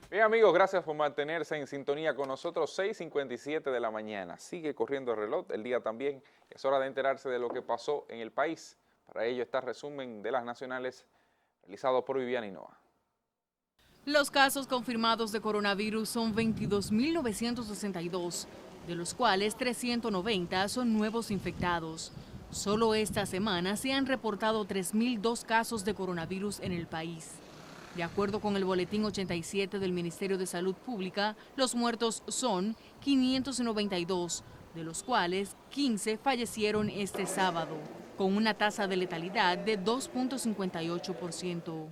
Bien amigos, gracias por mantenerse en sintonía con nosotros. 6:57 de la mañana. Sigue corriendo el reloj, el día también. Es hora de enterarse de lo que pasó en el país. Para ello está el resumen de las nacionales realizado por Viviana Hinoa. Los casos confirmados de coronavirus son 22.962, de los cuales 390 son nuevos infectados. Solo esta semana se han reportado 3.002 casos de coronavirus en el país. De acuerdo con el Boletín 87 del Ministerio de Salud Pública, los muertos son 592, de los cuales 15 fallecieron este sábado, con una tasa de letalidad de 2.58%.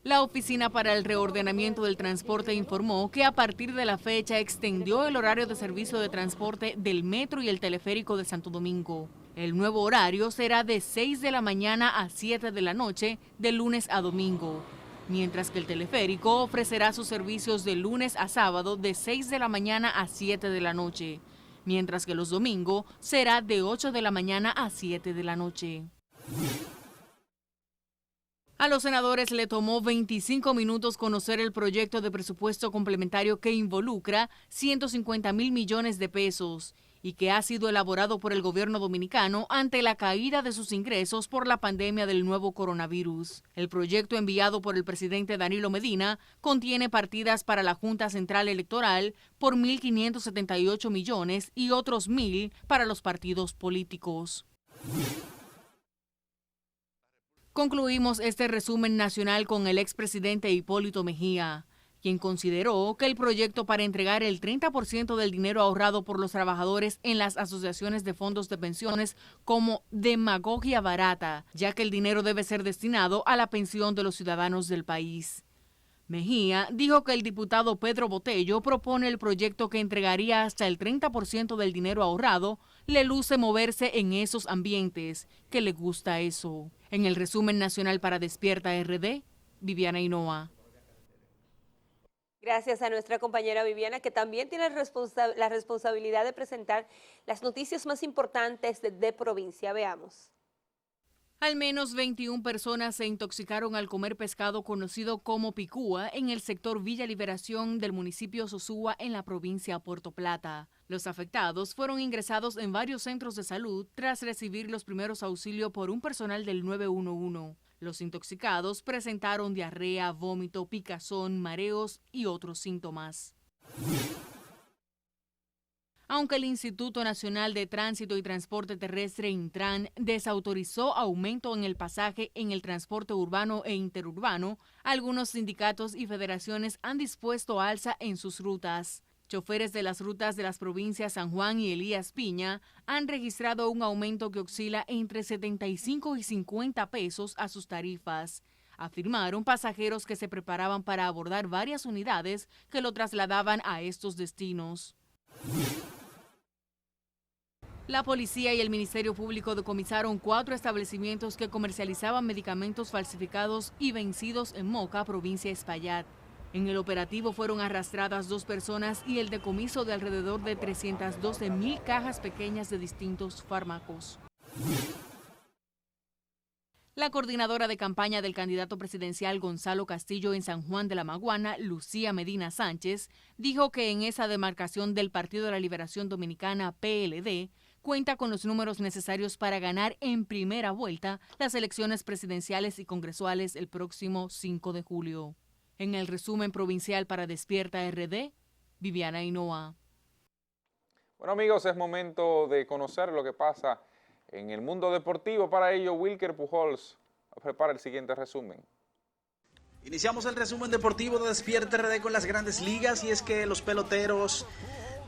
La Oficina para el Reordenamiento del Transporte informó que a partir de la fecha extendió el horario de servicio de transporte del metro y el teleférico de Santo Domingo. El nuevo horario será de 6 de la mañana a 7 de la noche, de lunes a domingo, mientras que el teleférico ofrecerá sus servicios de lunes a sábado de 6 de la mañana a 7 de la noche, mientras que los domingos será de 8 de la mañana a 7 de la noche. A los senadores le tomó 25 minutos conocer el proyecto de presupuesto complementario que involucra 150.000 millones de pesos y que ha sido elaborado por el gobierno dominicano ante la caída de sus ingresos por la pandemia del nuevo coronavirus. El proyecto enviado por el presidente Danilo Medina contiene partidas para la Junta Central Electoral por 1.578 millones y otros 1.000 para los partidos políticos. Concluimos este resumen nacional con el expresidente Hipólito Mejía, quien consideró que el proyecto para entregar el 30% del dinero ahorrado por los trabajadores en las asociaciones de fondos de pensiones como demagogia barata, ya que el dinero debe ser destinado a la pensión de los ciudadanos del país. Mejía dijo que el diputado Pedro Botello propone el proyecto que entregaría hasta el 30% del dinero ahorrado, le luce moverse en esos ambientes, que le gusta eso. En el resumen nacional para Despierta RD, Viviana Hinoa. Gracias a nuestra compañera Viviana, que también tiene la responsabilidad de presentar las noticias más importantes de provincia. Veamos. Al menos 21 personas se intoxicaron al comer pescado conocido como picúa en el sector Villa Liberación del municipio Sosúa en la provincia de Puerto Plata. Los afectados fueron ingresados en varios centros de salud tras recibir los primeros auxilios por un personal del 911. Los intoxicados presentaron diarrea, vómito, picazón, mareos y otros síntomas. Aunque el Instituto Nacional de Tránsito y Transporte Terrestre, Intran, desautorizó aumento en el pasaje en el transporte urbano e interurbano, algunos sindicatos y federaciones han dispuesto alza en sus rutas. Choferes de las rutas de las provincias San Juan y Elías Piña han registrado un aumento que oscila entre 75 y 50 pesos a sus tarifas. Afirmaron pasajeros que se preparaban para abordar varias unidades que lo trasladaban a estos destinos. La policía y el Ministerio Público decomisaron 4 establecimientos que comercializaban medicamentos falsificados y vencidos en Moca, provincia de Espaillat. En el operativo fueron arrastradas 2 personas y el decomiso de alrededor de 312.000 cajas pequeñas de distintos fármacos. La coordinadora de campaña del candidato presidencial Gonzalo Castillo en San Juan de la Maguana, Lucía Medina Sánchez, dijo que en esa demarcación del Partido de la Liberación Dominicana, PLD, cuenta con los números necesarios para ganar en primera vuelta las elecciones presidenciales y congresuales el próximo 5 de julio. En el resumen provincial para Despierta RD, Viviana Hinoa. Bueno amigos, es momento de conocer lo que pasa en el mundo deportivo. Para ello, Wilker Pujols prepara el siguiente resumen. Iniciamos el resumen deportivo de Despierta RD con las grandes ligas, y es que los peloteros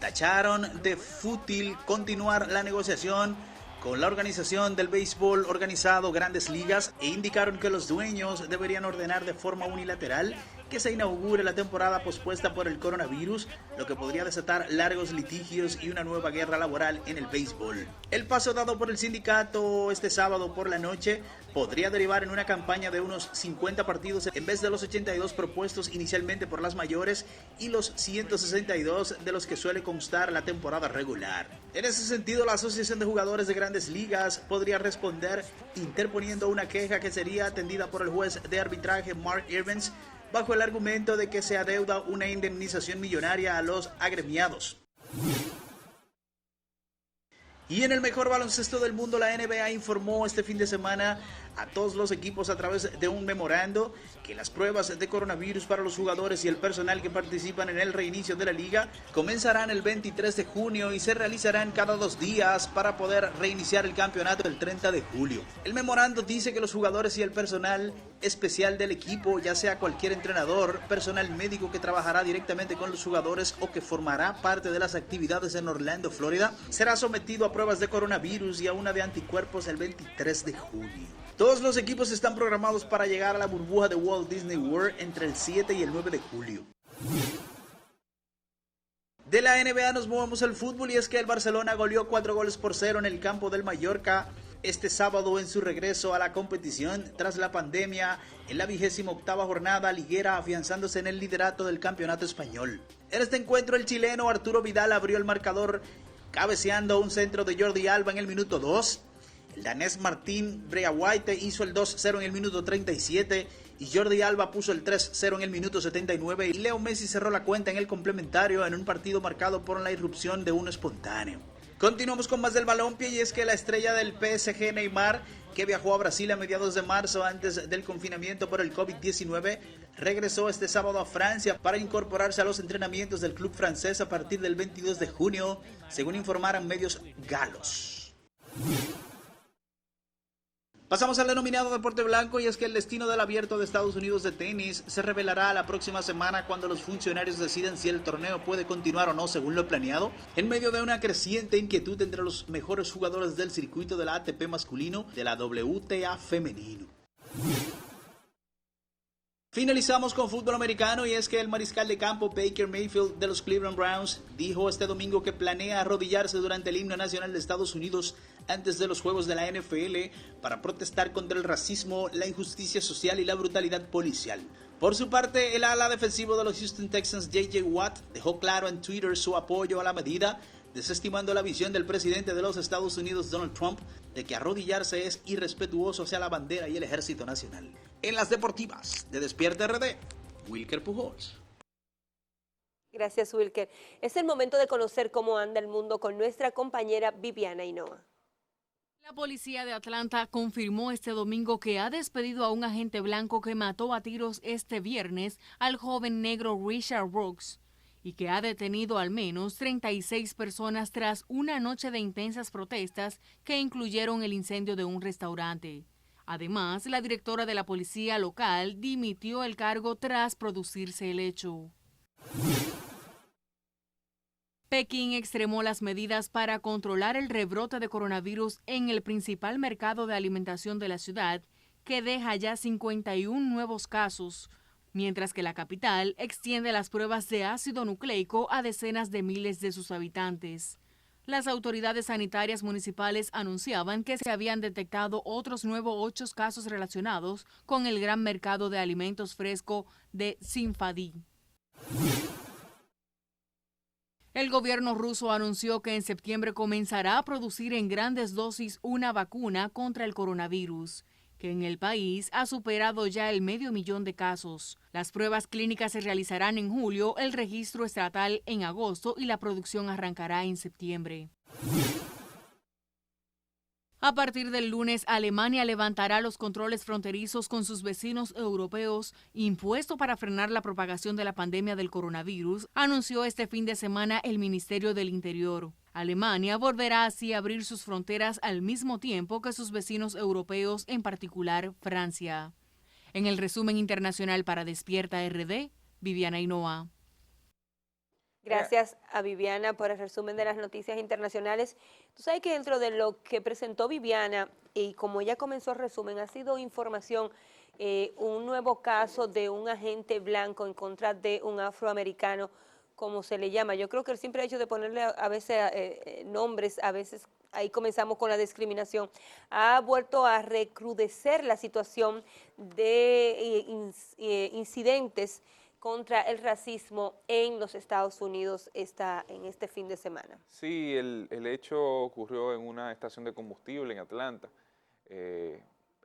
tacharon de fútil continuar la negociación con la organización del béisbol organizado Grandes Ligas e indicaron que los dueños deberían ordenar de forma unilateral que se inaugure la temporada pospuesta por el coronavirus, lo que podría desatar largos litigios y una nueva guerra laboral en el béisbol. El paso dado por el sindicato este sábado por la noche podría derivar en una campaña de unos 50 partidos en vez de los 82 propuestos inicialmente por las mayores y los 162 de los que suele constar la temporada regular. En ese sentido, la Asociación de Jugadores de Grandes Ligas podría responder interponiendo una queja que sería atendida por el juez de arbitraje Mark Evans, bajo el argumento de que se adeuda una indemnización millonaria a los agremiados. Y en el mejor baloncesto del mundo, la NBA informó este fin de semana a todos los equipos a través de un memorando que las pruebas de coronavirus para los jugadores y el personal que participan en el reinicio de la liga comenzarán el 23 de junio y se realizarán cada 2 días para poder reiniciar el campeonato el 30 de julio. El memorando dice que los jugadores y el personal especial del equipo, ya sea cualquier entrenador, personal médico que trabajará directamente con los jugadores o que formará parte de las actividades en Orlando, Florida, será sometido a pruebas de coronavirus y a una de anticuerpos el 23 de junio. Todos los equipos están programados para llegar a la burbuja de Walt Disney World entre el 7 y el 9 de julio. De la NBA nos movemos al fútbol y es que el Barcelona goleó 4-0 en el campo del Mallorca este sábado en su regreso a la competición tras la pandemia en la 28ª jornada liguera, afianzándose en el liderato del campeonato español. En este encuentro el chileno Arturo Vidal abrió el marcador cabeceando un centro de Jordi Alba en el minuto 2. El danés Martín Braithwaite hizo el 2-0 en el minuto 37 y Jordi Alba puso el 3-0 en el minuto 79 y Leo Messi cerró la cuenta en el complementario en un partido marcado por la irrupción de uno espontáneo. Continuamos con más del balompié y es que la estrella del PSG Neymar, que viajó a Brasil a mediados de marzo antes del confinamiento por el COVID-19, regresó este sábado a Francia para incorporarse a los entrenamientos del club francés a partir del 22 de junio, según informaron medios galos. Pasamos al denominado deporte blanco y es que el destino del Abierto de Estados Unidos de tenis se revelará la próxima semana cuando los funcionarios decidan si el torneo puede continuar o no según lo planeado, en medio de una creciente inquietud entre los mejores jugadores del circuito de la ATP masculino de la WTA femenino. Finalizamos con fútbol americano y es que el mariscal de campo Baker Mayfield de los Cleveland Browns dijo este domingo que planea arrodillarse durante el himno nacional de Estados Unidos antes de los juegos de la NFL para protestar contra el racismo, la injusticia social y la brutalidad policial. Por su parte, el ala defensivo de los Houston Texans, J.J. Watt, dejó claro en Twitter su apoyo a la medida, desestimando la visión del presidente de los Estados Unidos, Donald Trump, de que arrodillarse es irrespetuoso hacia la bandera y el ejército nacional. En las deportivas de Despierta RD, Wilker Pujols. Gracias, Wilker. Es el momento de conocer cómo anda el mundo con nuestra compañera Viviana Hinoa. La policía de Atlanta confirmó este domingo que ha despedido a un agente blanco que mató a tiros este viernes al joven negro Richard Brooks y que ha detenido al menos 36 personas tras una noche de intensas protestas que incluyeron el incendio de un restaurante. Además, la directora de la policía local dimitió el cargo tras producirse el hecho. Pekín extremó las medidas para controlar el rebrote de coronavirus en el principal mercado de alimentación de la ciudad, que deja ya 51 nuevos casos, mientras que la capital extiende las pruebas de ácido nucleico a decenas de miles de sus habitantes. Las autoridades sanitarias municipales anunciaban que se habían detectado otros nuevos 8 casos relacionados con el gran mercado de alimentos fresco de Simferopol. El gobierno ruso anunció que en septiembre comenzará a producir en grandes dosis una vacuna contra el coronavirus, que en el país ha superado ya el 500,000 de casos. Las pruebas clínicas se realizarán en julio, el registro estatal en agosto y la producción arrancará en septiembre. A partir del lunes, Alemania levantará los controles fronterizos con sus vecinos europeos, impuesto para frenar la propagación de la pandemia del coronavirus, anunció este fin de semana el Ministerio del Interior. Alemania volverá así a abrir sus fronteras al mismo tiempo que sus vecinos europeos, en particular Francia. En el resumen internacional para Despierta RD, Viviana Hinoa. Gracias a Viviana por el resumen de las noticias internacionales. Tú sabes que dentro de lo que presentó Viviana, y como ella comenzó el resumen, ha sido información, un nuevo caso de un agente blanco en contra de un afroamericano, como se le llama. Yo creo que el simple hecho de ponerle a veces nombres, a veces ahí comenzamos con la discriminación, ha vuelto a recrudecer la situación de incidentes contra el racismo en los Estados Unidos en este fin de semana. Sí, el hecho ocurrió en una estación de combustible en Atlanta.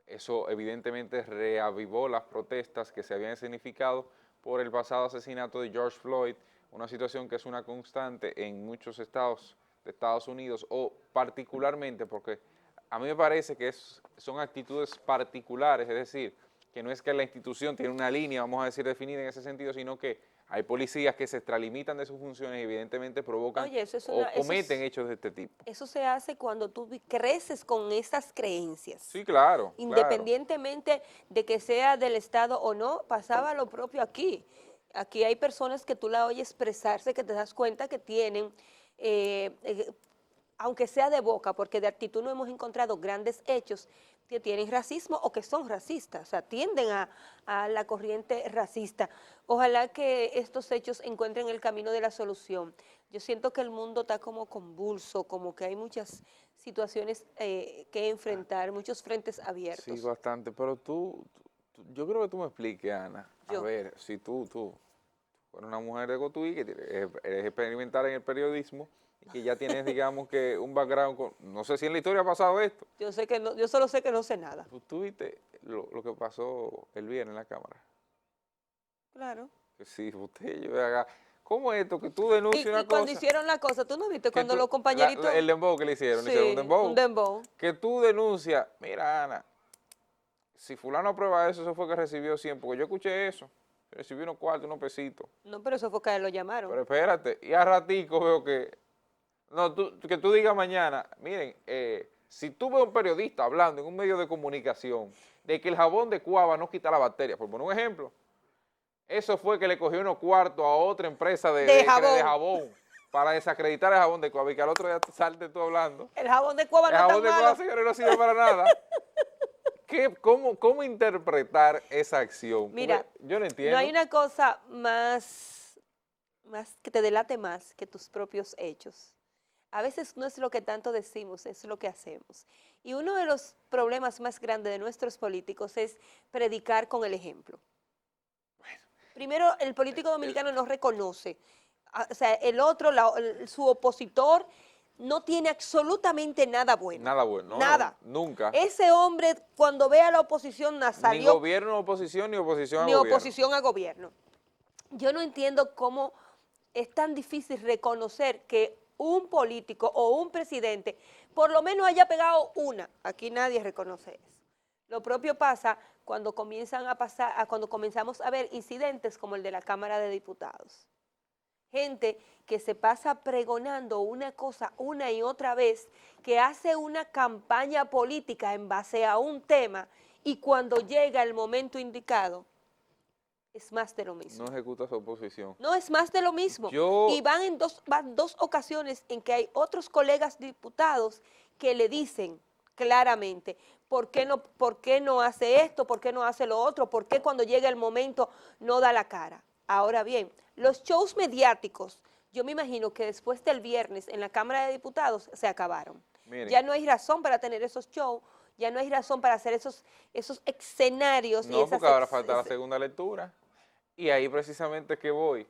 Eso evidentemente reavivó las protestas que se habían escenificado por el pasado asesinato de George Floyd, una situación que es una constante en muchos estados de Estados Unidos, o particularmente porque a mí me parece que son actitudes particulares, es decir, que no es que la institución tiene una línea, vamos a decir, definida en ese sentido, sino que hay policías que se extralimitan de sus funciones y evidentemente provocan Oye, o cometen hechos de este tipo. Eso se hace cuando tú creces con esas creencias. Sí, claro, claro. Independientemente de que sea del Estado o no, pasaba lo propio aquí. Aquí hay personas que tú la oyes expresarse, que te das cuenta que tienen, aunque sea de boca, porque de actitud no hemos encontrado grandes hechos, que tienen racismo o que son racistas, o sea, tienden a la corriente racista. Ojalá que estos hechos encuentren el camino de la solución. Yo siento que el mundo está como convulso, como que hay muchas situaciones que enfrentar, muchos frentes abiertos. Sí, bastante, pero yo creo que tú me expliques, Ana. A ver, si tú eres una mujer de Cotuí que eres experimental en el periodismo y que ya tienes, digamos, que un background, no sé si en la historia ha pasado esto. Yo sé que no, yo solo sé que no sé nada. ¿Tú viste lo que pasó el viernes en la Cámara? Claro. Que sí, usted, yo haga, ¿cómo es esto? Que tú denuncias una cosa. Y cuando hicieron la cosa, ¿tú no viste cuando los compañeritos? El dembow que le hicieron un dembow. Un dembow. Que tú denuncias, mira, Ana, si fulano aprueba eso, eso fue que recibió 100, porque yo escuché eso. Recibió unos cuartos, unos pesitos. No, pero eso fue que a él lo llamaron. Pero espérate, y a ratico veo que... No, que tú digas mañana, miren, si tú ves a un periodista hablando en un medio de comunicación de que el jabón de Cuava no quita la bacteria, por poner un ejemplo, eso fue que le cogió unos cuartos a otra empresa de jabón para desacreditar el jabón de Cuava y que al otro día salte tú hablando. El jabón de Cuava no es tan malo. El jabón de Cuava, señores, no sirve para nada. ¿Cómo interpretar esa acción? Mira, porque yo no entiendo. No hay una cosa más que te delate más que tus propios hechos. A veces no es lo que tanto decimos, es lo que hacemos. Y uno de los problemas más grandes de nuestros políticos es predicar con el ejemplo. Primero, el político dominicano no reconoce. O sea, el otro, su opositor, no tiene absolutamente nada bueno. Nada bueno. Nada. No, nunca. Ese hombre, cuando ve a la oposición, salió... Ni gobierno oposición, ni oposición a gobierno. Ni oposición a gobierno. Yo no entiendo cómo es tan difícil reconocer que un político o un presidente por lo menos haya pegado una. Aquí nadie reconoce eso. Lo propio pasa cuando cuando comenzamos a ver incidentes como el de la Cámara de Diputados. Gente que se pasa pregonando una cosa una y otra vez, que hace una campaña política en base a un tema y cuando llega el momento indicado, es más de lo mismo. No ejecuta su oposición. No, es más de lo mismo. Y van dos ocasiones en que hay otros colegas diputados que le dicen claramente, ¿por qué no hace esto? ¿Por qué no hace lo otro? ¿Por qué cuando llega el momento no da la cara? Ahora bien, los shows mediáticos, yo me imagino que después del viernes en la Cámara de Diputados se acabaron. Miren. Ya no hay razón para tener esos shows, ya no hay razón para hacer esos escenarios. No, porque ahora falta la segunda lectura. Y ahí precisamente que voy.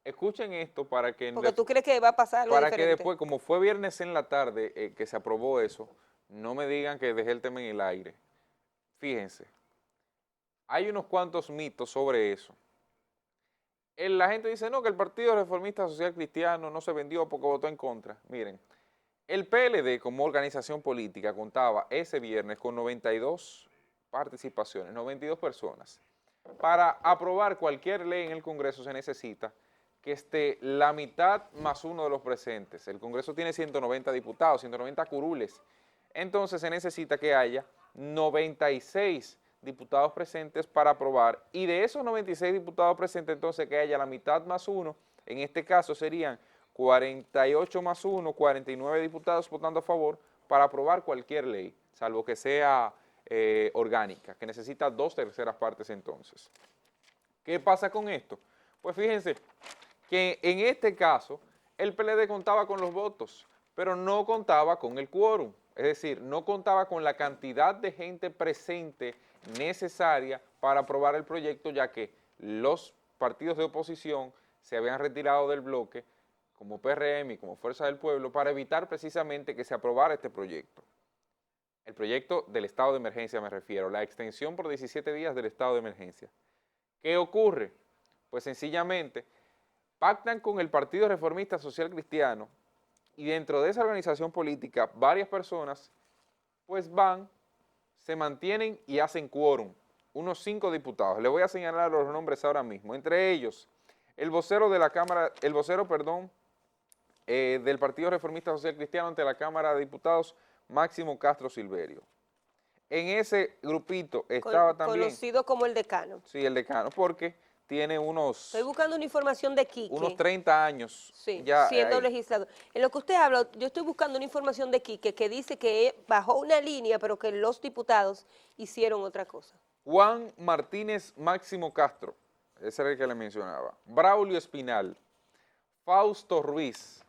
Escuchen esto para que... Porque tú crees que va a pasar algo para diferente. Que después, como fue viernes en la tarde que se aprobó eso, no me digan que dejé el tema en el aire. Fíjense, hay unos cuantos mitos sobre eso. La gente dice, no, que el Partido Reformista Social Cristiano no se vendió porque votó en contra. Miren, el PLD como organización política contaba ese viernes con 92 participaciones, 92 personas. Para aprobar cualquier ley en el Congreso se necesita que esté la mitad más uno de los presentes. El Congreso tiene 190 diputados, 190 curules. Entonces se necesita que haya 96 diputados presentes para aprobar. Y de esos 96 diputados presentes, entonces que haya la mitad más uno. En este caso serían 48 más 1, 49 diputados votando a favor para aprobar cualquier ley, salvo que sea orgánica, que necesita 2/3 partes entonces. ¿Qué pasa con esto? Pues fíjense que en este caso el PLD contaba con los votos, pero no contaba con el quórum, es decir, no contaba con la cantidad de gente presente necesaria para aprobar el proyecto, ya que los partidos de oposición se habían retirado del bloque, como PRM y como Fuerza del Pueblo, para evitar precisamente que se aprobara este proyecto. El proyecto del estado de emergencia me refiero, la extensión por 17 días del estado de emergencia. ¿Qué ocurre? pues sencillamente pactan con el Partido Reformista Social Cristiano y dentro de esa organización política varias personas pues van, se mantienen y hacen quórum, unos 5 diputados. Le voy a señalar los nombres ahora mismo, entre ellos el vocero de la Cámara, del Partido Reformista Social Cristiano ante la Cámara de Diputados, Máximo Castro Silverio. En ese grupito estaba también... Conocido como el decano. Sí, el decano, porque tiene Estoy buscando una información de Quique. unos 30 años Sí, ya siendo ahí. legislador. En lo que usted habla, yo estoy buscando una información de Quique que dice que bajó una línea, pero que los diputados hicieron otra cosa. Juan Martínez Máximo Castro, ese era el que le mencionaba, Braulio Espinal, Fausto Ruiz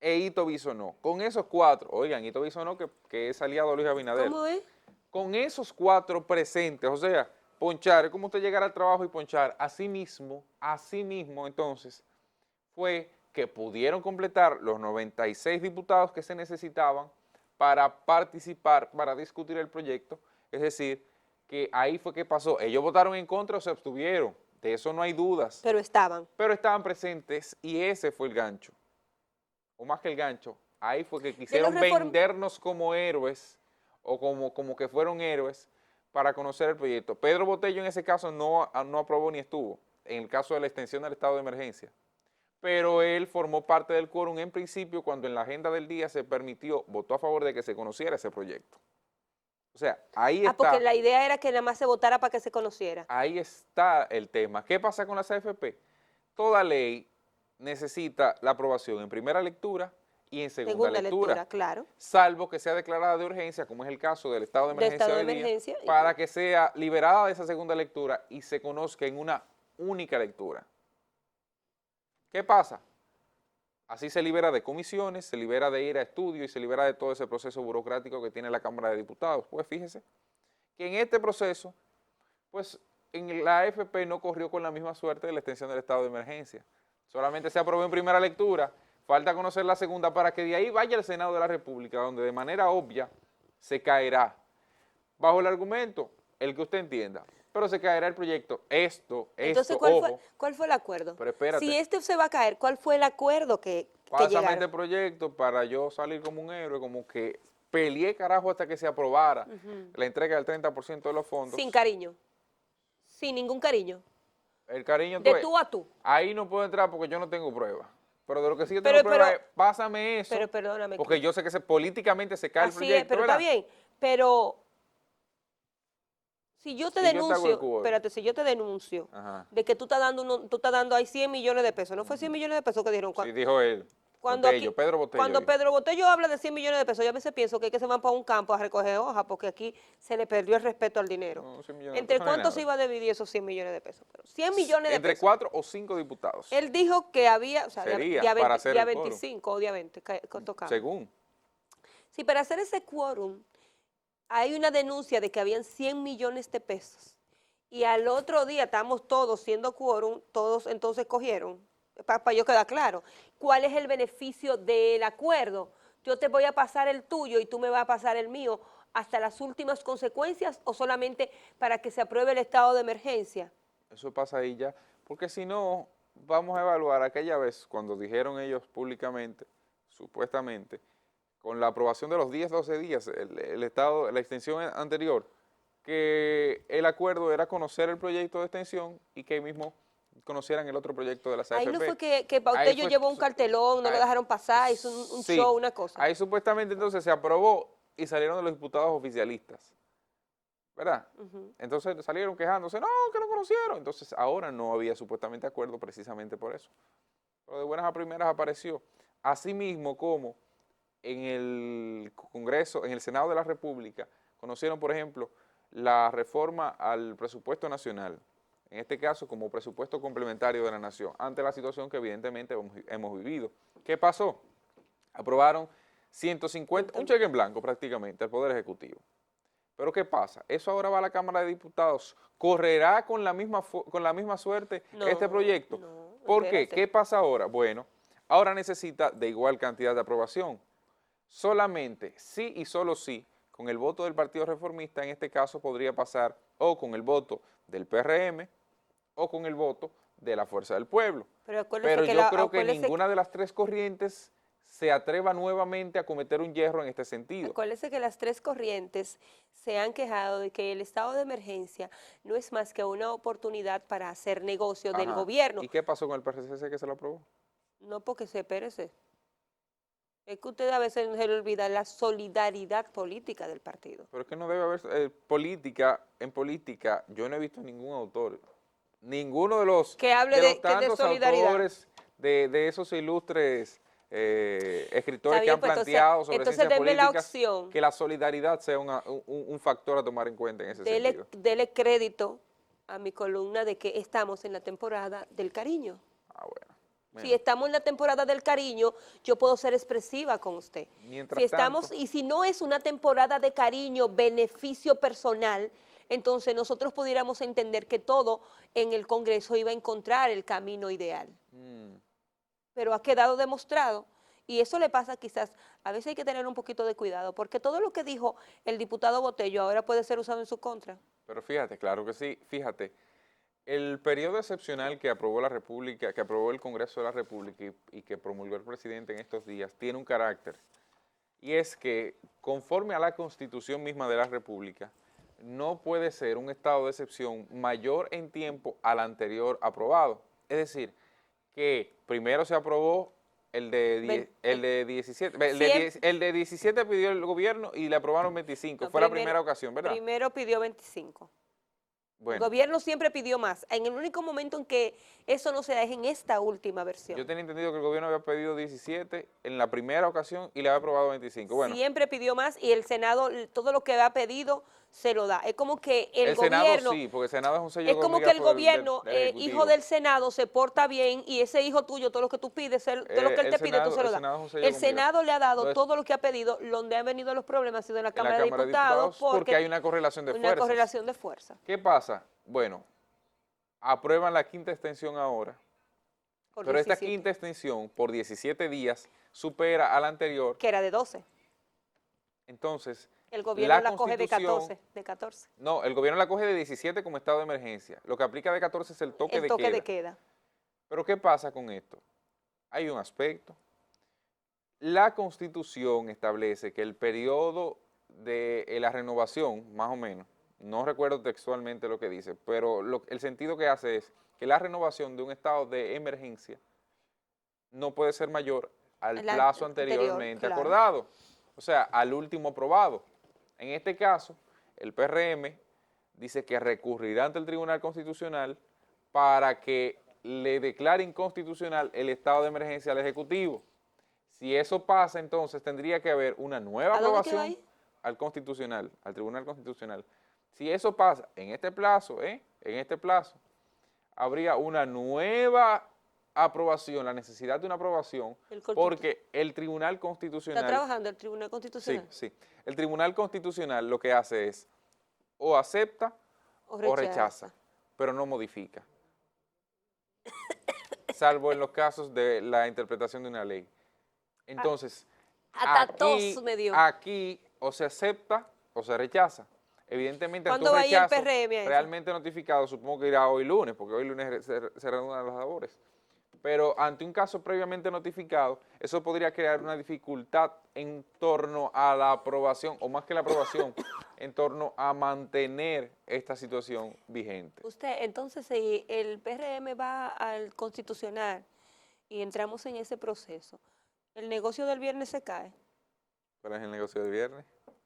e Ito Bisonó. Con esos 4, oigan, Ito Bisonó que es aliado a Luis Abinader. ¿Cómo es? Con esos 4 presentes, o sea, ponchar, es como usted llegar al trabajo y ponchar, así mismo, entonces, fue que pudieron completar los 96 diputados que se necesitaban para participar, para discutir el proyecto, es decir, que ahí fue que pasó, ellos votaron en contra o se abstuvieron, de eso no hay dudas, Pero estaban. pero estaban presentes y ese fue el gancho, o más que el gancho, ahí fue que quisieron vendernos como héroes, o como que fueron héroes, para conocer el proyecto. Pedro Botello en ese caso no aprobó ni estuvo, en el caso de la extensión del estado de emergencia, pero él formó parte del quórum en principio cuando en la agenda del día se permitió, votó a favor de que se conociera ese proyecto. O sea, ahí está. Porque la idea era que nada más se votara para que se conociera. Ahí está el tema. ¿Qué pasa con las AFP? Toda ley necesita la aprobación en primera lectura y en segunda lectura, claro. salvo que sea declarada de urgencia, como es el caso del estado de emergencia, para que sea liberada de esa segunda lectura y se conozca en una única lectura. ¿Qué pasa? Así se libera de comisiones, se libera de ir a estudio y se libera de todo ese proceso burocrático que tiene la Cámara de Diputados. Pues fíjese que en este proceso, pues en la AFP no corrió con la misma suerte de la extensión del estado de emergencia. Solamente se aprobó en primera lectura, falta conocer la segunda para que de ahí vaya al Senado de la República, donde de manera obvia se caerá. Bajo el argumento, el que usted entienda, pero se caerá el proyecto. Entonces, ¿cuál fue el acuerdo? Pero espérate. Si este se va a caer, ¿cuál fue el acuerdo que Pásame llegaron? este proyecto para yo salir como un héroe, como que peleé carajo hasta que se aprobara la entrega del 30% de los fondos. Sin cariño. Sin ningún cariño. El cariño De tú a tú. Ahí no puedo entrar porque yo no tengo prueba. Pero de lo que sí yo tengo prueba es, pásame eso. Pero perdóname. Porque yo sé que políticamente se cae el proyecto. Pero ¿verdad? está bien. Pero si yo te denuncio, espérate, si yo te denuncio de que tú estás dando ahí 100 millones de pesos, ¿no fue 100 millones de pesos que dijeron? Sí, dijo él. Pedro Botello. Cuando Pedro Botello habla de 100 millones de pesos, yo a veces pienso que es que se van para un campo a recoger hojas, porque aquí se le perdió el respeto al dinero. No, ¿Entre cuántos se iba a dividir esos 100 millones de pesos? Pero 100 millones de pesos. Entre 4 o 5 diputados. Él dijo que había, o sea, Sería para hacer día el quórum. 25 o día 20, tocaba. Según. Sí, para hacer ese quórum, hay una denuncia de que habían 100 millones de pesos. Y al otro día estamos todos siendo quórum, todos entonces cogieron, para yo quedar claro, ¿cuál es el beneficio del acuerdo? Yo te voy a pasar el tuyo y tú me vas a pasar el mío hasta las últimas consecuencias o solamente para que se apruebe el estado de emergencia. Eso pasa ahí ya, porque si no, vamos a evaluar aquella vez cuando dijeron ellos públicamente, supuestamente, con la aprobación de los 10, 12 días, el estado, la extensión anterior, que el acuerdo era conocer el proyecto de extensión y que ahí mismo conocieran el otro proyecto de la AFP. Ahí no fue que Botello llevó un cartelón, no lo dejaron pasar, hizo un show, una cosa. Ahí supuestamente entonces se aprobó y salieron de los diputados oficialistas, ¿verdad? Entonces salieron quejándose, no, que no conocieron. Entonces ahora no había supuestamente acuerdo precisamente por eso. Pero de buenas a primeras apareció. Asimismo como en el Congreso, en el Senado de la República, conocieron, por ejemplo, la reforma al presupuesto nacional, en este caso como presupuesto complementario de la nación, ante la situación que evidentemente hemos vivido. ¿Qué pasó? Aprobaron 150, un cheque en blanco prácticamente al Poder Ejecutivo. Pero ¿qué pasa? Eso ahora va a la Cámara de Diputados. ¿Correrá con la misma suerte este proyecto? No, ¿Por qué? ¿Qué pasa ahora? Bueno, ahora necesita de igual cantidad de aprobación. Solamente sí y solo sí, con el voto del Partido Reformista, en este caso podría pasar o con el voto del PRM o con el voto de la fuerza del pueblo. Pero acuérdese Pero que yo creo que ninguna de las tres corrientes se atreva nuevamente a cometer un yerro en este sentido. Acuérdese que las tres corrientes se han quejado de que el estado de emergencia no es más que una oportunidad para hacer negocio del Ajá. gobierno. ¿Y qué pasó con el PRCC que se lo aprobó? No porque se perece. Es que usted a veces se le olvida la solidaridad política del partido. Pero es que no debe haber política, en política yo no he visto ningún autor, ninguno de los, Que hable de los de tantos solidaridad. autores de esos ilustres escritores Está que bien, han pues, planteado sobre entonces ciencias denme la políticas, opción. que la solidaridad sea un factor a tomar en cuenta en ese sentido. Dele crédito a mi columna de que estamos en la temporada del cariño. Ah, bueno. Si estamos en la temporada del cariño, yo puedo ser expresiva con usted. Mientras Si estamos, tanto, y si no es una temporada de cariño, beneficio personal, entonces nosotros pudiéramos entender que todo en el Congreso iba a encontrar el camino ideal. Pero ha quedado demostrado, y eso le pasa quizás, a veces hay que tener un poquito de cuidado, porque todo lo que dijo el diputado Botello ahora puede ser usado en su contra. pero fíjate, claro que sí, fíjate, el periodo excepcional que aprobó la República, que aprobó el Congreso de la República y que promulgó el presidente en estos días, tiene un carácter, y es que conforme a la Constitución misma de la República, no puede ser un estado de excepción mayor en tiempo al anterior aprobado. Es decir, que primero se aprobó el de 17, el de 17 pidió el gobierno y le aprobaron 25, No, fue la primera ocasión, ¿verdad? Primero pidió 25. Bueno, El gobierno siempre pidió más. En el único momento en que eso no se da es en esta última versión. yo tenía entendido que el gobierno había pedido 17 en la primera ocasión y le había aprobado 25. Bueno, Siempre pidió más y el Senado todo lo que ha pedido se lo da. Es como que el Senado gobierno... sí, porque el Senado es un sello Es como que el gobierno gobierno, hijo del Senado, se porta bien y ese hijo tuyo, todo lo que tú pides, todo lo que él te pide, tú se lo das. El Senado le ha dado Entonces, todo lo que ha pedido, donde han venido los problemas ha sido en la en Cámara de Diputados porque hay una correlación de una fuerzas. correlación de fuerza. ¿Qué pasa? Bueno, aprueban la quinta extensión ahora, Por pero 17, esta quinta extensión por 17 días supera a la anterior, que era de 12. entonces El gobierno la coge de Constitución- 14. No, el gobierno la coge de 17 como estado de emergencia. Lo que aplica de 14 es el toque El de toque queda. de queda. Pero ¿qué pasa con esto? Hay un aspecto. La Constitución establece que el periodo de la renovación, más o menos, no recuerdo textualmente lo que dice, pero el sentido que hace es que la renovación de un estado de emergencia no puede ser mayor al plazo anteriormente claro. acordado, o sea, al último aprobado. En este caso, el PRM dice que recurrirá ante el Tribunal Constitucional para que le declare inconstitucional el estado de emergencia al Ejecutivo. Si eso pasa, entonces tendría que haber una nueva ¿A dónde queda aprobación ahí? al Constitucional, al Tribunal Constitucional. Si eso pasa en este plazo, habría una nueva aprobación, la necesidad de una aprobación, porque el Tribunal Constitucional... ¿Está trabajando el Tribunal Constitucional? Sí, sí. El Tribunal Constitucional lo que hace es o acepta o rechaza, pero no modifica. Salvo en los casos de la interpretación de una ley. Entonces, Hasta tos me dio. aquí o se acepta o se rechaza. Evidentemente, ante ¿Cuándo un va a ir el rechazo PRM a eso? realmente notificado, supongo que irá hoy lunes, porque hoy lunes se reanudan las labores. Pero ante un caso previamente notificado, eso podría crear una dificultad en torno a la aprobación, o más que la aprobación, en torno a mantener esta situación vigente. Usted, entonces, si el PRM va al Constitucional y entramos en ese proceso, ¿el negocio del viernes se cae? ¿Cuál es el negocio del viernes?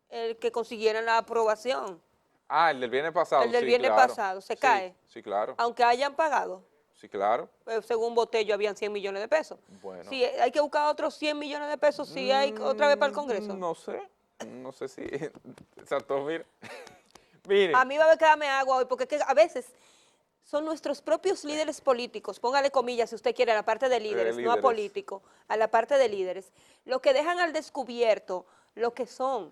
El que consiguieran la aprobación. Ah, el del viernes pasado. El del sí, viernes claro. pasado, ¿se Sí, cae? Sí, claro. Aunque hayan pagado. Sí, claro. Según Botello habían 100 millones de pesos. Bueno. Si hay que buscar otros 100 millones de pesos, si hay otra vez para el Congreso. No sé si... Exacto, mire. Mire. A mí va a quedarme agua hoy, porque es que a veces son nuestros propios líderes políticos, póngale comillas si usted quiere, a la parte de líderes, no a políticos, a la parte de líderes, lo que dejan al descubierto lo que son.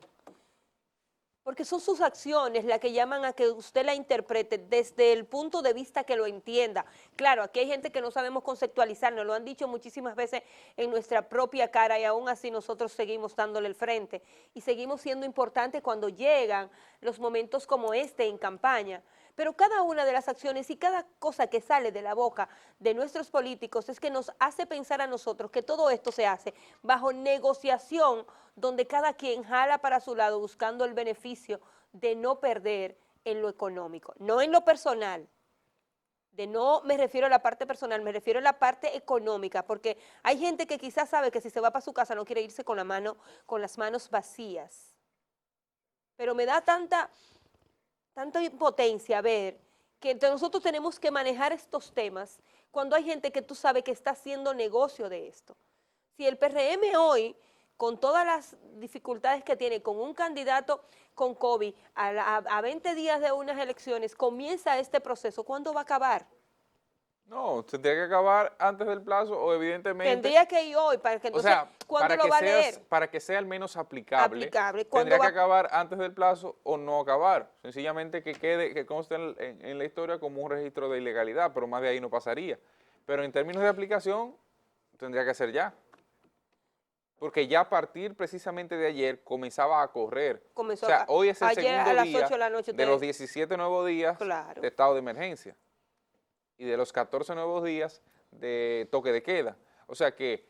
Porque son sus acciones las que llaman a que usted la interprete desde el punto de vista que lo entienda. Claro, aquí hay gente que no sabemos conceptualizar, nos lo han dicho muchísimas veces en nuestra propia cara y aún así nosotros seguimos dándole el frente y seguimos siendo importantes cuando llegan los momentos como este en campaña. Pero cada una de las acciones y cada cosa que sale de la boca de nuestros políticos es que nos hace pensar a nosotros que todo esto se hace bajo negociación, donde cada quien jala para su lado buscando el beneficio de no perder en lo económico, no en lo personal. De no me refiero a la parte personal, me refiero a la parte económica, porque hay gente que quizás sabe que si se va para su casa no quiere irse con las manos vacías. Pero me da tanta impotencia ver que nosotros tenemos que manejar estos temas cuando hay gente que tú sabes que está haciendo negocio de esto. Si el PRM hoy, con todas las dificultades que tiene, con un candidato con COVID, a 20 días de unas elecciones, comienza este proceso, ¿cuándo va a acabar? No, tendría que acabar antes del plazo o evidentemente... Tendría que ir hoy, para que entonces, ¿cuándo lo va a leer? Para que sea al menos aplicable, ¿Cuándo tendría que va? acabar antes del plazo o no acabar. Sencillamente que conste en la historia como un registro de ilegalidad, pero más de ahí no pasaría. Pero en términos de aplicación, tendría que ser ya. Porque ya a partir precisamente de ayer comenzaba a correr. Comenzó o sea, hoy es el ayer segundo a las día 8 de la noche de los 17 nuevos días Claro. de estado de emergencia y de los 14 nuevos días de toque de queda. O sea que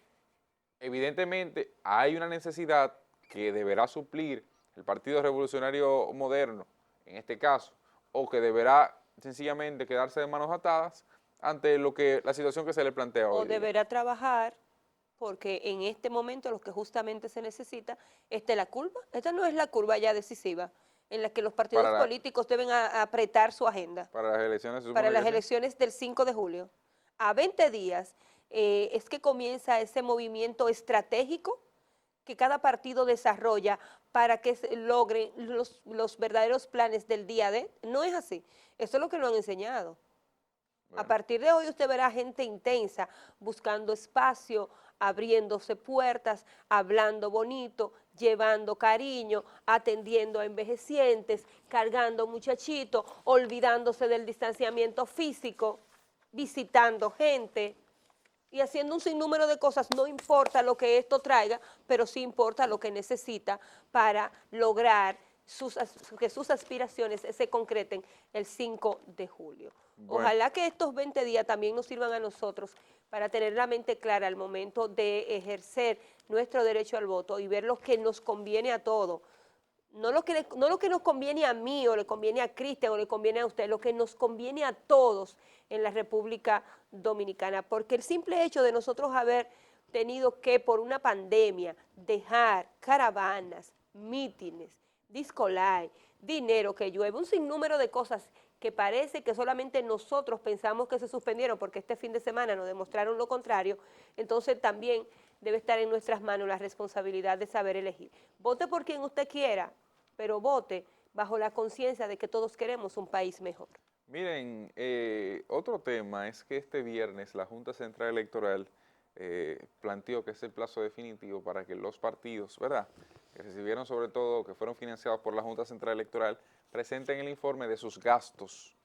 evidentemente hay una necesidad que deberá suplir el Partido Revolucionario Moderno, en este caso, o que deberá sencillamente quedarse de manos atadas ante la situación que se le plantea hoy. O deberá trabajar, porque en este momento lo que justamente se necesita, esta es la curva, esta no es la curva ya decisiva, en la que los partidos políticos deben apretar su agenda. Para las elecciones. Para las elecciones del 5 de julio. A 20 días es que comienza ese movimiento estratégico que cada partido desarrolla para que se logren los verdaderos planes del día de. No es así. Eso es lo que nos han enseñado. Bueno. A partir de hoy usted verá gente intensa buscando espacio, abriéndose puertas, hablando bonito, llevando cariño, atendiendo a envejecientes, cargando muchachitos, olvidándose del distanciamiento físico, visitando gente y haciendo un sinnúmero de cosas. No importa lo que esto traiga, pero sí importa lo que necesita para lograr que sus aspiraciones se concreten el 5 de julio. Bueno. Ojalá que estos 20 días también nos sirvan a nosotros para tener la mente clara al momento de ejercer nuestro derecho al voto y ver lo que nos conviene a todos. No lo que nos conviene a mí o le conviene a Cristian o le conviene a usted, lo que nos conviene a todos en la República Dominicana. Porque el simple hecho de nosotros haber tenido que, por una pandemia, dejar caravanas, mítines, disco live, dinero que llueve, un sinnúmero de cosas que parece que solamente nosotros pensamos que se suspendieron porque este fin de semana nos demostraron lo contrario, entonces también debe estar en nuestras manos la responsabilidad de saber elegir. Vote por quien usted quiera, pero vote bajo la conciencia de que todos queremos un país mejor. Miren, otro tema es que este viernes la Junta Central Electoral planteó que es el plazo definitivo para que los partidos, ¿verdad?, que recibieron sobre todo, que fueron financiados por la Junta Central Electoral, presenten el informe de sus gastos.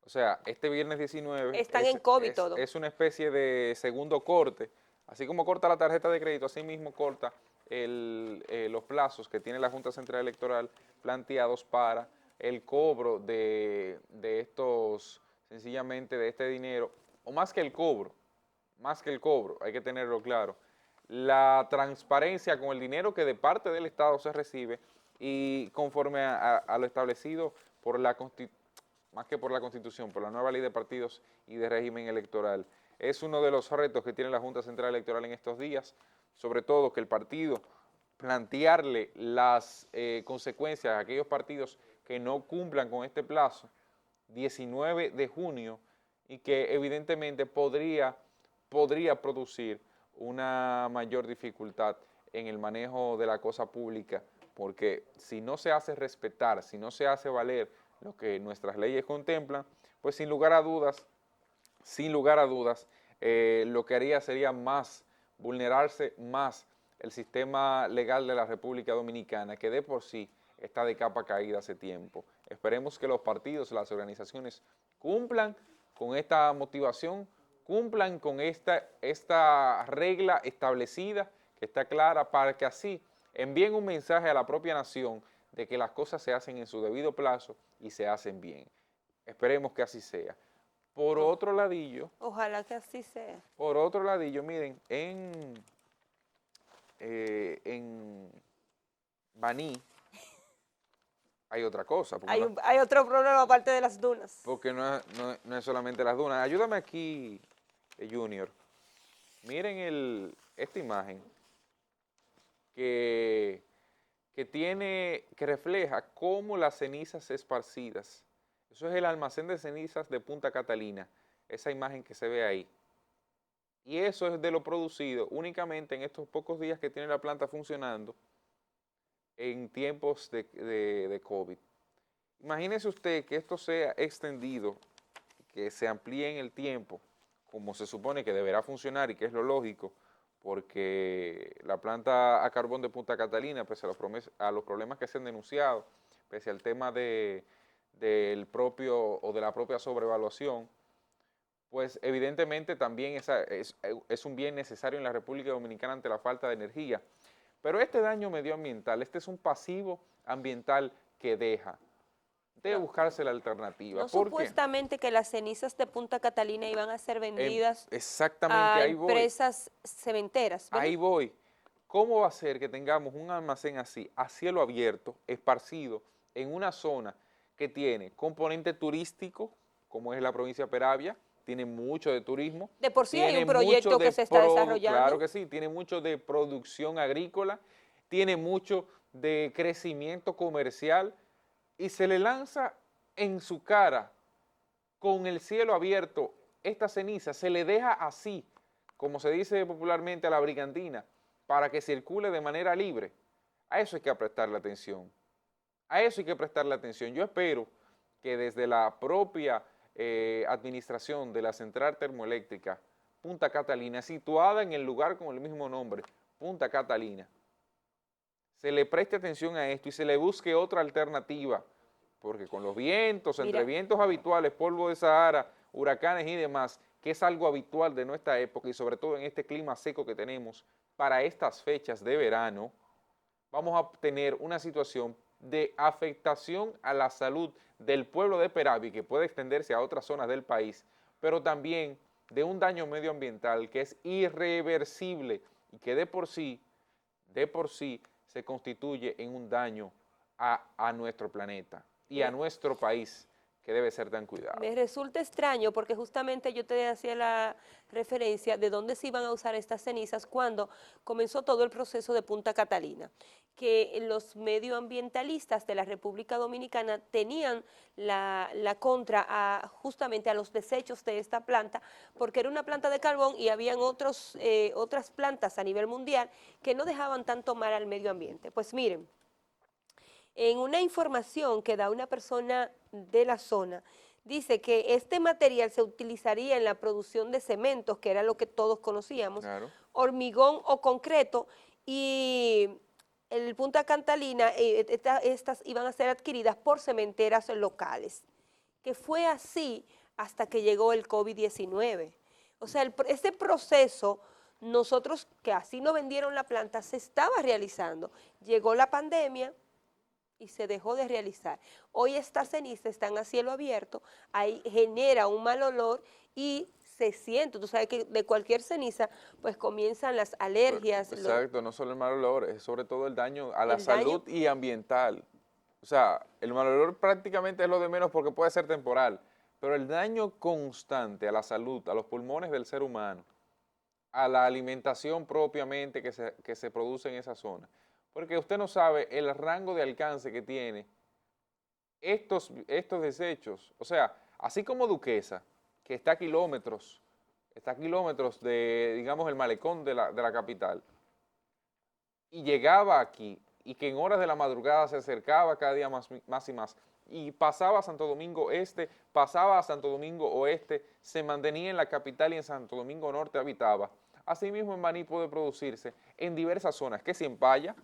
O sea, este viernes 19 están en COVID todo. Es una especie de segundo corte, así como corta la tarjeta de crédito, así mismo corta los plazos que tiene la Junta Central Electoral planteados para el cobro de estos, sencillamente de este dinero, o más que el cobro, hay que tenerlo claro, la transparencia con el dinero que de parte del Estado se recibe y conforme a lo establecido por más que por la Constitución, por la nueva ley de partidos y de régimen electoral. Es uno de los retos que tiene la Junta Central Electoral en estos días, sobre todo que el partido plantearle las consecuencias a aquellos partidos que no cumplan con este plazo, 19 de junio, y que evidentemente podría producir una mayor dificultad en el manejo de la cosa pública, porque si no se hace respetar, si no se hace valer lo que nuestras leyes contemplan, pues sin lugar a dudas, lo que haría sería vulnerarse más el sistema legal de la República Dominicana, que de por sí está de capa caída hace tiempo. Esperemos que los partidos, las organizaciones cumplan con esta motivación, cumplan con esta regla establecida, que está clara, para que así envíen un mensaje a la propia nación de que las cosas se hacen en su debido plazo y se hacen bien. Esperemos que así sea. Por otro ladillo, Ojalá que así sea. miren, en Baní hay otra cosa, Hay otro problema aparte de las dunas. porque no es solamente las dunas. Ayúdame aquí, Junior. Miren esta imagen que refleja cómo las cenizas esparcidas. Eso es el almacén de cenizas de Punta Catalina, esa imagen que se ve ahí. Y eso es de lo producido únicamente en estos pocos días que tiene la planta funcionando en tiempos de COVID. Imagínese usted que esto sea extendido, que se amplíe en el tiempo, como se supone que deberá funcionar y que es lo lógico, porque la planta a carbón de Punta Catalina, pese a los problemas que se han denunciado, pese al tema de la propia sobrevaluación, pues evidentemente también es un bien necesario en la República Dominicana ante la falta de energía. Pero este daño medioambiental, este es un pasivo ambiental que deja. Debe buscarse la alternativa. No ¿Por qué? supuestamente que las cenizas de Punta Catalina iban a ser vendidas Exactamente, a ahí voy. empresas cementeras, ¿verdad? Ahí voy. ¿Cómo va a ser que tengamos un almacén así, a cielo abierto, esparcido, en una zona que tiene componente turístico, como es la provincia de Peravia, tiene mucho de turismo? De por sí hay tiene un proyecto mucho de que se está desarrollando. Claro que sí, tiene mucho de producción agrícola, tiene mucho de crecimiento comercial, y se le lanza en su cara, con el cielo abierto, esta ceniza, se le deja así, como se dice popularmente, a la brigantina, para que circule de manera libre. A eso hay que prestarle atención. A eso hay que prestarle atención. Yo espero que desde la propia administración de la central termoeléctrica Punta Catalina, situada en el lugar con el mismo nombre, Punta Catalina, se le preste atención a esto y se le busque otra alternativa, porque con los vientos, entre vientos habituales, polvo de Sahara, huracanes y demás, que es algo habitual de nuestra época y sobre todo en este clima seco que tenemos para estas fechas de verano, vamos a tener una situación de afectación a la salud del pueblo de Peravi, que puede extenderse a otras zonas del país, pero también de un daño medioambiental que es irreversible y que de por sí se constituye en un daño a nuestro planeta y a nuestro país, que debe ser tan cuidado. Me resulta extraño porque justamente yo te hacía la referencia de dónde se iban a usar estas cenizas cuando comenzó todo el proceso de Punta Catalina, que los medioambientalistas de la República Dominicana tenían la contra justamente a los desechos de esta planta, porque era una planta de carbón y habían otras plantas a nivel mundial que no dejaban tanto mal al medio ambiente. Pues miren, en una información que da una persona de la zona, dice que este material se utilizaría en la producción de cementos, que era lo que todos conocíamos, Claro. hormigón o concreto, y el Punta Catalina, estas iban a ser adquiridas por cementeras locales, que fue así hasta que llegó el COVID-19. O sea, este proceso, nosotros que así nos vendieron la planta, se estaba realizando. Llegó la pandemia y se dejó de realizar. Hoy estas cenizas están a cielo abierto, ahí genera un mal olor y se siente, tú sabes que de cualquier ceniza pues comienzan las alergias. Exacto, no solo el mal olor, es sobre todo el daño a la salud y ambiental. O sea, el mal olor prácticamente es lo de menos porque puede ser temporal, pero el daño constante a la salud, a los pulmones del ser humano, a la alimentación propiamente que se produce en esa zona. Porque usted no sabe el rango de alcance que tiene estos desechos. O sea, así como Duquesa, que está a kilómetros de, digamos, el malecón de la capital, y llegaba aquí, y que en horas de la madrugada se acercaba cada día más y más, y pasaba a Santo Domingo Este, pasaba a Santo Domingo Oeste, se mantenía en la capital y en Santo Domingo Norte habitaba. Asimismo en Baní puede producirse en diversas zonas, que si en Paya,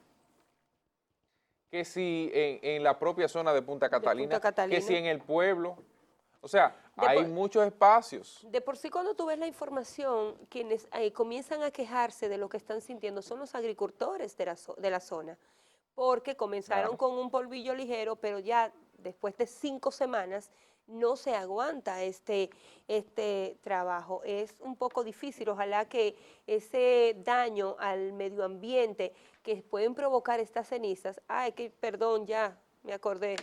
que si en la propia zona de Punta Catalina, que si en el pueblo. O sea, hay muchos espacios. De por sí, cuando tú ves la información, quienes comienzan a quejarse de lo que están sintiendo son los agricultores de la zona, porque comenzaron con un polvillo ligero, pero ya después de 5 semanas no se aguanta este trabajo. Es un poco difícil, ojalá que ese daño al medio ambiente que pueden provocar estas cenizas, perdón, ya me acordé.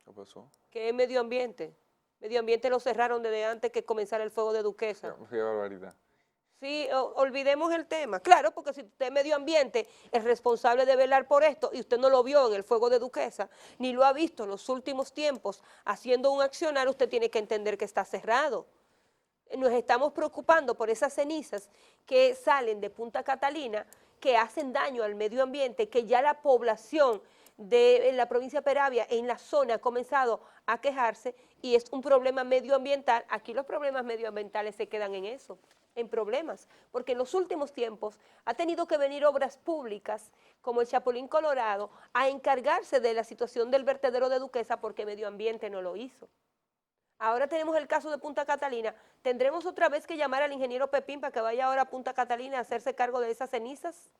¿Qué pasó? ¿Qué es medio ambiente? Medio ambiente lo cerraron desde antes que comenzara el fuego de Duquesa. Qué barbaridad. Sí, olvidemos el tema. Claro, porque si usted es medio ambiente, es responsable de velar por esto, y usted no lo vio en el fuego de Duquesa, ni lo ha visto en los últimos tiempos haciendo un accionar, usted tiene que entender que está cerrado. Nos estamos preocupando por esas cenizas que salen de Punta Catalina, que hacen daño al medio ambiente, que ya la población en la provincia de Peravia, en la zona, ha comenzado a quejarse, y es un problema medioambiental. Aquí los problemas medioambientales se quedan en eso, en problemas, porque en los últimos tiempos ha tenido que venir obras públicas como el Chapulín Colorado a encargarse de la situación del vertedero de Duquesa porque medio ambiente no lo hizo. Ahora tenemos el caso de Punta Catalina. ¿Tendremos otra vez que llamar al ingeniero Pepín para que vaya ahora a Punta Catalina a hacerse cargo de esas cenizas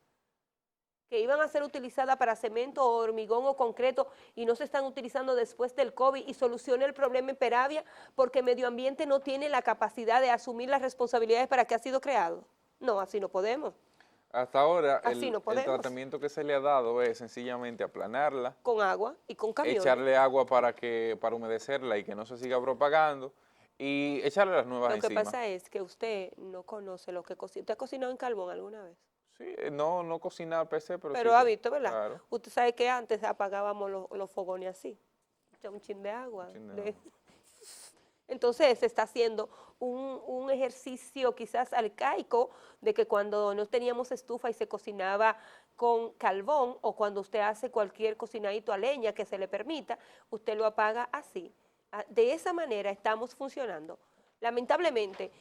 que iban a ser utilizadas para cemento o hormigón o concreto y no se están utilizando después del COVID, y solucione el problema en Peravia porque medio ambiente no tiene la capacidad de asumir las responsabilidades para que ha sido creado? No, así no podemos. Hasta ahora Así no el podemos. tratamiento que se le ha dado es sencillamente aplanarla, Con agua y con camiones. echarle agua para humedecerla y que no se siga propagando, y echarle las nuevas Lo que encima. pasa es que usted no conoce lo que cocina. ¿Usted ha cocinado en carbón alguna vez? Sí, no cocinar per se, pero Pero sí. ha visto, ¿verdad? Claro. Usted sabe que antes apagábamos los fogones así, un chin de agua. Un chin de agua. Entonces se está haciendo un ejercicio quizás arcaico de que cuando no teníamos estufa y se cocinaba con carbón, o cuando usted hace cualquier cocinadito a leña que se le permita, usted lo apaga así. De esa manera estamos funcionando. Lamentablemente,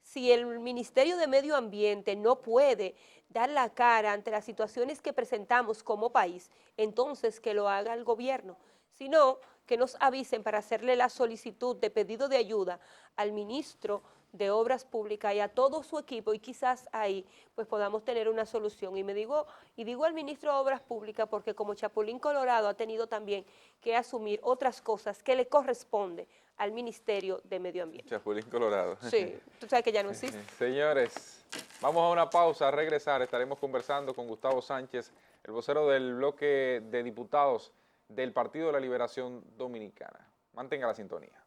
si el Ministerio de Medio Ambiente no puede dar la cara ante las situaciones que presentamos como país, entonces que lo haga el gobierno. Si no, que nos avisen para hacerle la solicitud de pedido de ayuda al ministro de Obras Públicas y a todo su equipo, y quizás ahí pues podamos tener una solución. Y digo al ministro de Obras Públicas porque como Chapulín Colorado ha tenido también que asumir otras cosas que le corresponde al Ministerio de Medio Ambiente. Chapulín Colorado. Sí, tú sabes que ya no existe. Señores, vamos a una pausa, a regresar, estaremos conversando con Gustavo Sánchez, el vocero del bloque de diputados del Partido de la Liberación Dominicana. Mantenga la sintonía.